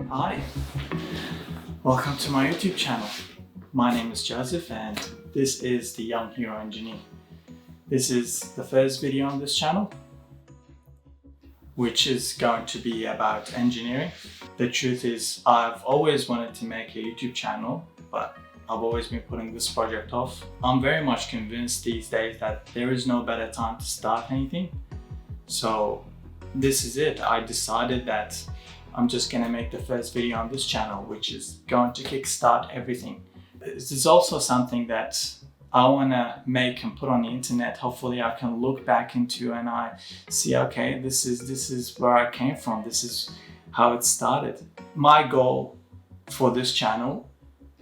Hi, welcome to my YouTube channel. My name is Joseph and this is the Young Hero Engineer. This is the first video on this channel, which is going to be about engineering. The truth is, I've always wanted to make a YouTube channel, but I've always been putting this project off. I'm very much convinced these days that there is no better time to start anything. So this is it. I decided that I'm just gonna make the first video on this channel, which is going to kickstart everything. This is also something that I wanna make and put on the internet. Hopefully I can look back into and I see, okay, this is where I came from. This is how it started. My goal for this channel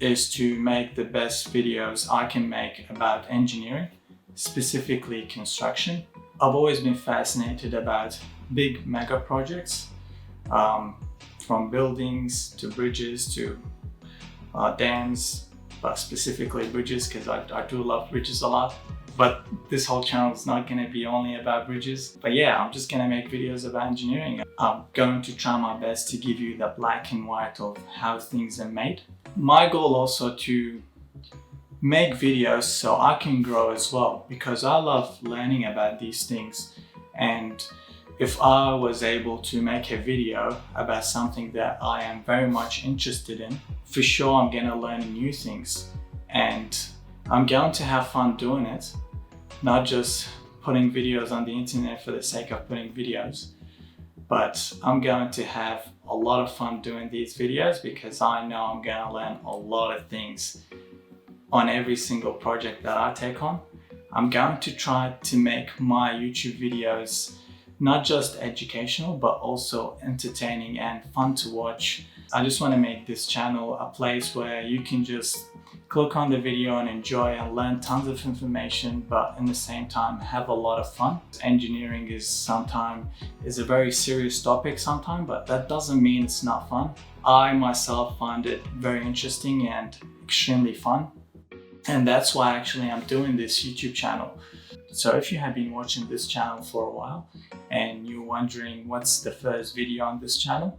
is to make the best videos I can make about engineering, specifically construction. I've always been fascinated about big mega projects, from buildings to bridges to dams, but specifically bridges because I do love bridges a lot. But this whole channel is not going to be only about bridges. But yeah, I'm just going to make videos about engineering. I'm going to try my best to give you the black and white of how things are made. My goal also to make videos so I can grow as well, because I love learning about these things. And if I was able to make a video about something that I am very much interested in, for sure I'm going to learn new things and I'm going to have fun doing it, not just putting videos on the internet for the sake of putting videos, but I'm going to have a lot of fun doing these videos because I know I'm going to learn a lot of things on every single project that I take on. I'm going to try to make my YouTube videos not just educational, but also entertaining and fun to watch. I just want to make this channel a place where you can just click on the video and enjoy and learn tons of information, but in the same time have a lot of fun. Engineering is a very serious topic sometimes, but that doesn't mean it's not fun. I myself find it very interesting and extremely fun. And that's why actually I'm doing this YouTube channel. So if you have been watching this channel for a while and you're wondering what's the first video on this channel,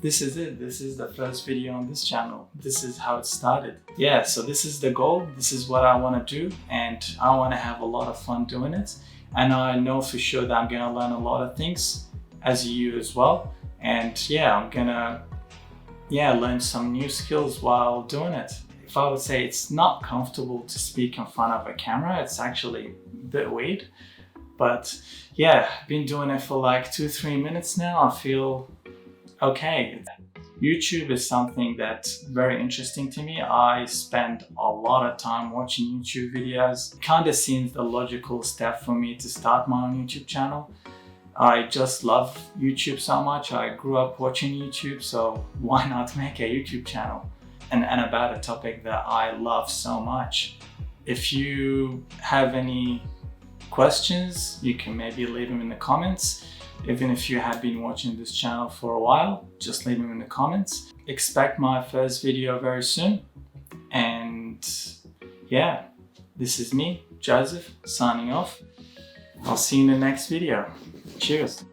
this is it. This is the first video on this channel. This is how it started. Yeah, so this is the goal. This is what I want to do, and I want to have a lot of fun doing it. And I know for sure that I'm going to learn a lot of things as you as well. And yeah, I'm going to learn some new skills while doing it. If I would say it's not comfortable to speak in front of a camera, it's actually a bit weird. But yeah, been doing it for like 2-3 minutes now. I feel okay. YouTube is something that's very interesting to me. I spend a lot of time watching YouTube videos. It kind of seems the logical step for me to start my own YouTube channel. I just love YouTube so much. I grew up watching YouTube, so why not make a YouTube channel? And about a topic that I love so much. If you have any questions, you can maybe leave them in the comments. Even if you have been watching this channel for a while, just leave them in the comments. Expect my first video very soon. And yeah, this is me, Joseph, signing off. I'll see you in the next video. Cheers.